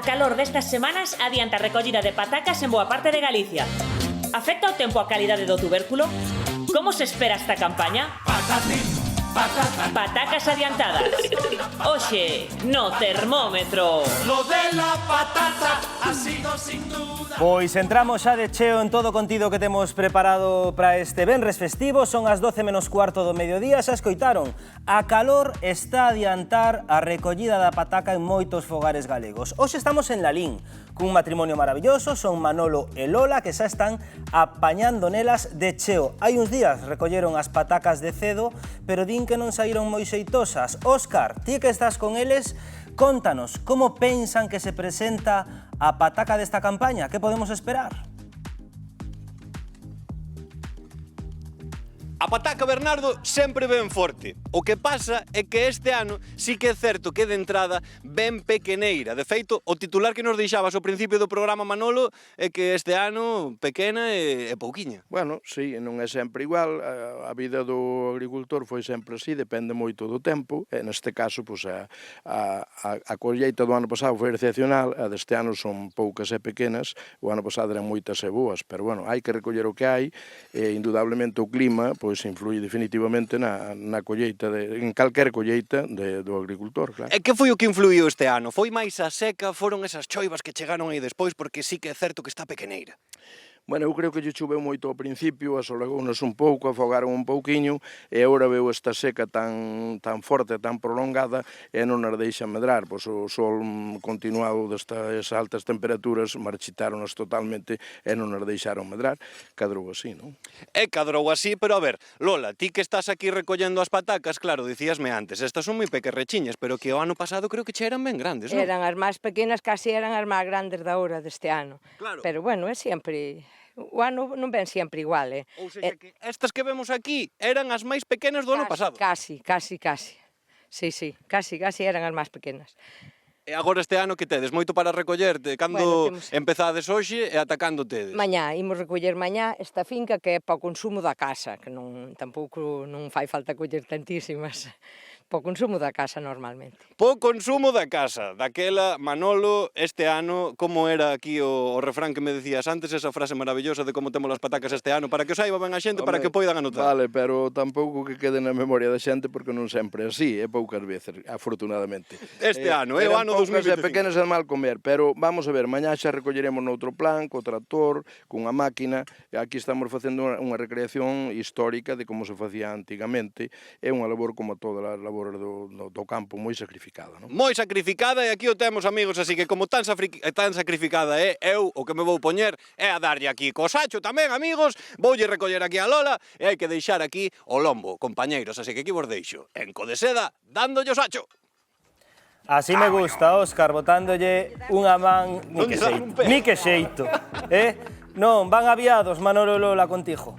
calor destas semanas adianta a recollida de patacas en boa parte de Galicia. Afecta o tempo a calidade do tubérculo? Como se espera esta campaña? Patacas adiantadas. Oxe, no termómetro. Lo de la patata ha sido sin duda. Pois entramos xa de cheo en todo o contido que temos preparado para este venres festivo. Son as 12 menos cuarto do mediodía, xa escoitaron. A calor está a adiantar a recollida da pataca en moitos fogares galegos. Hoxe estamos en Lalín, cun matrimonio maravilloso, son Manolo e Lola, que xa están apañando nelas de cheo. Hai uns días recolleron as patacas de cedo, pero din que non saíron moi xeitosas. Óscar, ti que estás con eles, contanos como pensan que se presenta a pataca desta campaña. Que podemos esperar? A pataca, Bernardo, sempre ben forte. O que pasa é que este ano sí que é certo que de entrada ben pequeneira. De feito, o titular que nos deixabas ao principio do programa, Manolo, é que este ano pequena e pouquiña. Bueno, sí, non é sempre igual. A vida do agricultor foi sempre así, depende moito do tempo. E neste caso, pois, a colleita do ano pasado foi excepcional, a deste ano son poucas e pequenas. O ano pasado eran moitas e boas, pero bueno, hai que recoller o que hai, e indudablemente o clima pois influi definitivamente na colleita, en calquer colleita do agricultor, claro. E que foi o que influiu este ano? Foi máis a seca, foron esas choivas que chegaron aí despois, porque sí que é certo que está pequeneira? Bueno, eu creo que lle choveu moito ao principio, asolagounos un pouco, afogaron un pouquiño, e agora veo esta seca tan forte, tan prolongada, e non nos deixa medrar. Pois o sol continuado destas altas temperaturas marchitáronos totalmente e non nos deixaron medrar. Cadrou así, non? É cadrou así, pero a ver, Lola, ti que estás aquí recollendo as patacas, claro, dicíasme antes, estas son moi pequerrechiñas, pero que o ano pasado creo que che eran ben grandes, non? Eran as máis pequenas, casi eran as máis grandes da hora deste ano. Claro. Pero bueno, é sempre... O ano non ven sempre igual, Ou seja, que estas que vemos aquí eran as máis pequenas do ano pasado. Casi. Sí, casi eran as máis pequenas. E agora este ano que tedes? Moito para recollerte? Cando empezades hoxe e atacando tedes? Mañá, imos recoller mañá esta finca que é para o consumo da casa, que tampouco non fai falta coller tantísimas. Para o consumo da casa normalmente. Po consumo da casa, daquela, Manolo, este ano, como era aquí o refrán que me decías antes, esa frase maravillosa de como temos as patacas este ano, para que o saiba ben a xente, para que poidan anotar. Vale, pero tampouco que quede na memoria da xente, porque non sempre é así, é poucas veces, afortunadamente. Este ano, é o ano 2025. Pequenas é mal comer, pero vamos a ver, mañá xa recolleremos noutro plan, co tractor, cunha máquina, e aquí estamos facendo unha recreación histórica de como se facía antigamente, é unha labor como toda a labor do campo moi sacrificada, non? Moi sacrificada, e aquí o temos, amigos, así que como tan sacrificada é, eu o que me vou poñer é a darlle aquí co sacho tamén, amigos, voulle recoller aquí a Lola e hai que deixar aquí o lombo, compañeiros, así que aquí vos deixo, en co de seda, dándolle o sacho. Así me gusta, Óscar, botándolle unha man... Ni que xeito, Non, van aviados, Manolo e Lola, contigo.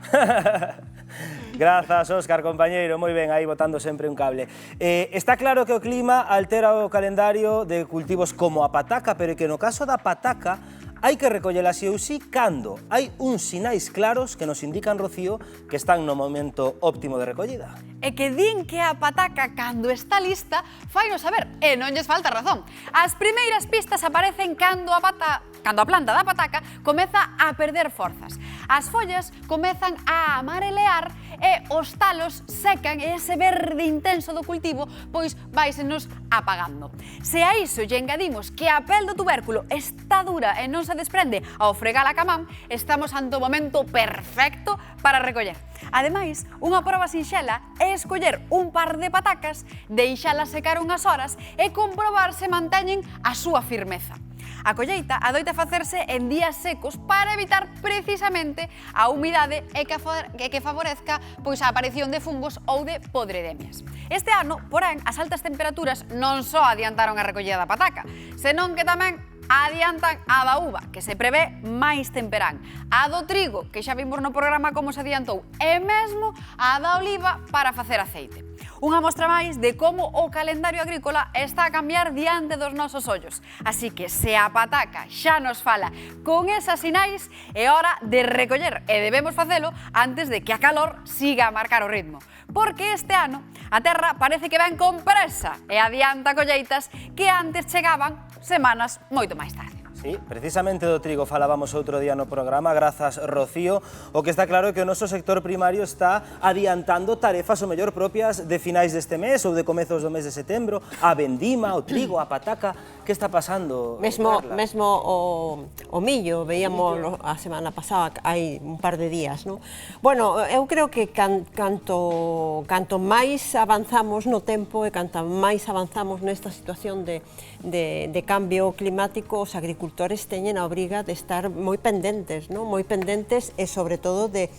Grazas, Óscar, compañeiro, moi ben, aí botando sempre un cable. Está claro que o clima altera o calendario de cultivos como a pataca, pero que no caso da pataca hai que recollela si ou si cando hai uns sinais claros que nos indican, Rocío, que están no momento óptimo de recollida. E que din que a pataca, cando está lista, fainos saber, e non lles falta razón. As primeiras pistas aparecen cando a planta da pataca comeza a perder forzas. As follas comezan a amarelear e os talos secan e ese verde intenso do cultivo pois váisenos apagando. Se a iso lle engadimos que a pel do tubérculo está dura e non se desprende ao fregala ca man, estamos ante o momento perfecto para recoller. Ademais, unha proba sinxela é escoller un par de patacas, deixalas secar unhas horas e comprobar se manteñen a súa firmeza. A colleita adoita facerse en días secos para evitar precisamente a humidade e que favorezca pois a aparición de fungos ou de podredemias. Este ano, porén, as altas temperaturas non só adiantaron a recollida da pataca, senón que tamén adiantan a da uva, que se prevé máis temperán, a do trigo, que xa vimos no programa como se adiantou, e mesmo a da oliva para facer aceite. Unha mostra máis de como o calendario agrícola está a cambiar diante dos nosos ollos. Así que se a pataca xa nos fala con esas sinais, é hora de recoller e debemos facelo antes de que a calor siga a marcar o ritmo. Porque este ano a terra parece que ven con presa e adianta colleitas que antes chegaban semanas moito máis tarde. Sí, precisamente do trigo falábamos outro día no programa, grazas Rocío. O que está claro é que o noso sector primario está adiantando tarefas o mellor propias de finais deste mes ou de comezos do mes de setembro. A vendima, o trigo, a pataca, que está pasando? Mesmo o millo, veíamos a semana pasada, hai un par de días, non? Bueno, eu creo que canto máis avanzamos no tempo e canto máis avanzamos nesta situación de cambio climático, os agricultores teñen a obriga de estar moi pendentes, non? Moi pendentes e, sobre todo, de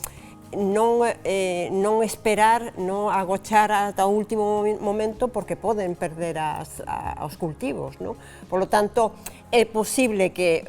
non esperar, non agochar ata o último momento porque poden perder os cultivos, non? Por lo tanto, é posible que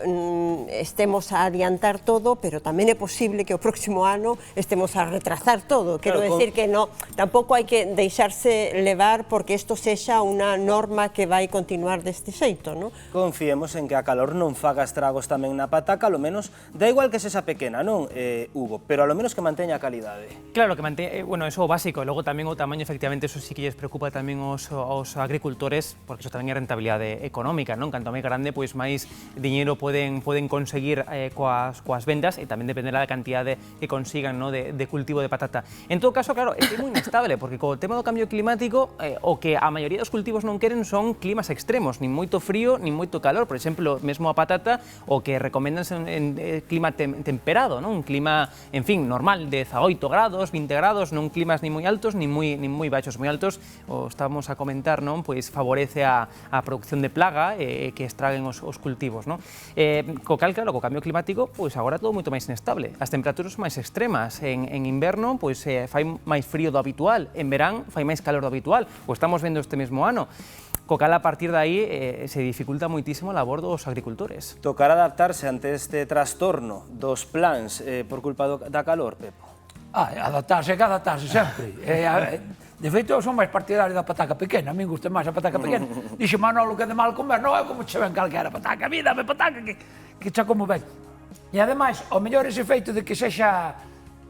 estemos a adiantar todo, pero tamén é posible que o próximo ano estemos a retrasar todo. Quero decir que tampouco hai que deixarse levar porque isto sexa unha norma que vai continuar deste xeito, non? Confiemos en que a calor non faga estragos tamén na pataca, lo menos, da igual que sexa pequena, non, Hugo, pero lo menos que manteña a calidade. Claro, que manteña, bueno, eso é o básico, e logo tamén o tamaño, efectivamente, eso sí que lles preocupa tamén aos agricultores, porque eso tamén é rentabilidade económica, non? Canto máis grande, pois máis diñeiro poden conseguir coas vendas e tamén dependerá da cantidade que consigan, no, de cultivo de patata. En todo caso, claro, é moi inestable, porque co tema do cambio climático, o que a maioría dos cultivos non queren son climas extremos, nin moito frío, nin moito calor. Por exemplo, mesmo a patata, o que recomendan en clima temperado, non? Un clima, en fin, normal, de 18 grados, 20 grados, non climas nin moi altos, nin moi baixos. Moi altos, o estamos a comentar, non? Pois favorece a producción de plaga e que estraguen os cultivos, non? Co cal, claro, co cambio climático, pois agora todo moito máis inestable. As temperaturas son máis extremas. En inverno, pois fai máis frío do habitual. En verán, fai máis calor do habitual. O estamos vendo este mesmo ano. Co cal, a partir de aí, se dificulta moitísimo a labor dos agricultores. Tocará adaptarse ante este trastorno dos plans por culpa da calor, Pepo? Adaptarse, que adaptarse sempre. De feito, eu son máis partidario da pataca pequena, a min gusta máis a pataca pequena. Dixe Manolo que é de mal comer, non é como che ven calquera pataca, a mí dame pataca que xa como ben. E ademais, ao mellor ese feito de que sexa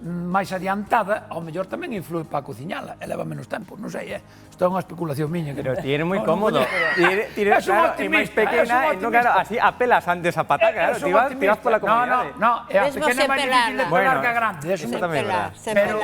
máis adiantada, ao mellor tamén influe para cociñala, e leva menos tempo, non sei, isto é unha especulación miña. Pero tiene moi cómodo, claro, é máis pequena, non, claro, así apelas antes a pataca, claro, tiras pola comunidade. No, é a pequena máis difícil de pelar que a grande, eso tamén é verdad. Pero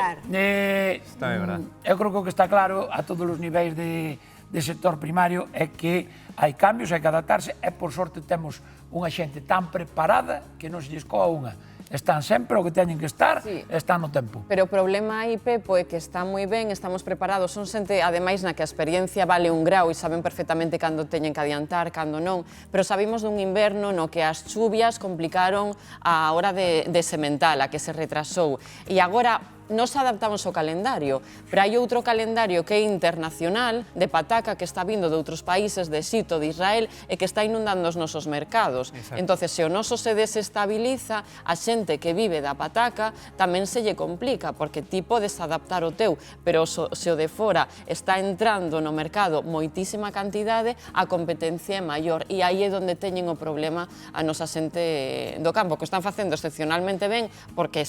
eu creo que o que está claro a todos os niveis de sector primario é que hai cambios, hai que adaptarse, e por sorte temos unha xente tan preparada que non se lles coa unha. Están sempre o que teñen que estar, están no tempo. Pero o problema aí, Pepo, é que está moi ben, estamos preparados, son xente, ademais, na que a experiencia vale un grau e saben perfectamente cando teñen que adiantar, cando non, pero sabimos dun inverno no que as chuvias complicaron a hora de sementar, a que se retrasou. E agora nos adaptamos ao calendario, pero hai outro calendario que é internacional, de pataca, que está vindo de outros países, de Egipto, de Israel, e que está inundando os nosos mercados. Entonces, se o noso se desestabiliza, a xente que vive da pataca tamén se lle complica, porque ti podes adaptar o teu, pero se o de fora está entrando no mercado moitísima cantidade, a competencia é maior, e aí é onde teñen o problema a nosa xente do campo, que están facendo excepcionalmente ben, porque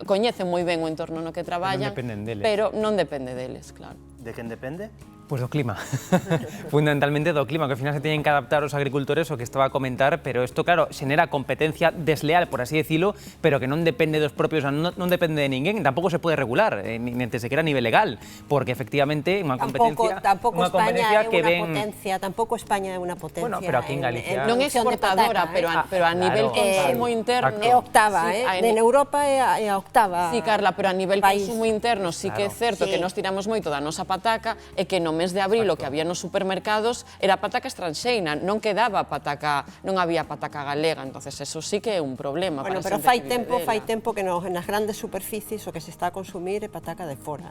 coñecen moi ben o entorno no que traballan, pero non depende deles, claro. De quen depende? Pois do clima, fundamentalmente do clima, que ao final se teñen que adaptar os agricultores, o que estaba a comentar, pero isto, claro, xenera competencia desleal, por así decirlo, pero que non depende dos propios, non depende de ninguén, tampouco se pode regular, nin sequera a nivel legal, porque efectivamente unha competencia... Tampouco España é unha potencia, tampouco España é unha potencia. Bueno, pero aquí en Galicia... Non é exportadora, pero a nivel consumo interno... É octava, en Europa é a octava. Sí, Carla, pero a nivel consumo interno sí que é certo que nos tiramos moito da nosa pataca e que no mes de abril o que había nos supermercados era pataca estranxeira, non quedaba pataca, non había pataca galega, entonces eso sí que é un problema. Bueno, pero fai tempo que nas grandes superficies o que se está a consumir é pataca de fora.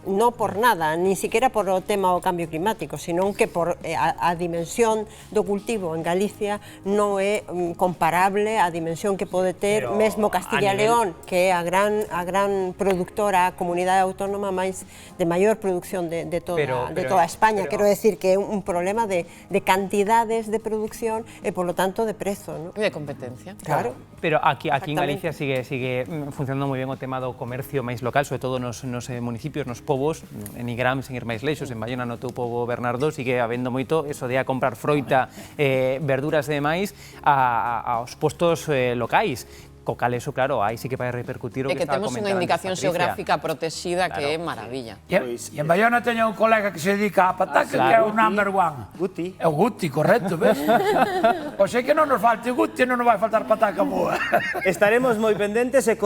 Non por nada, ni siquiera por o tema do cambio climático, senón que por a dimensión do cultivo en Galicia non é comparable á dimensión que pode ter mesmo Castilla e León, que é a gran productora, a comunidade autónoma máis de maior producción de toda España. Quero decir que é un problema de cantidades de producción e, polo tanto, de prezo. E de competencia. Claro. Pero aquí en Galicia sigue funcionando moi ben o tema do comercio máis local, sobre todo nos municipios, nos povos, en Igram, sen ir máis leixos, en Bayona, no teu pobo Bernardo, sigue habendo moito eso de a comprar froita, verduras e demais aos postos locais. Co cal eso, claro, aí sí que vai repercutir o que estaba comentando. E que temos unha indicación xeográfica protexida que é maravilla. E en Bayona teño un colega que se dedica a pataca, que é o number one. Guti. É o Guti, correcto, ves? O sei que non nos falte Guti, non nos vai faltar pataca boa. Estaremos moi pendentes e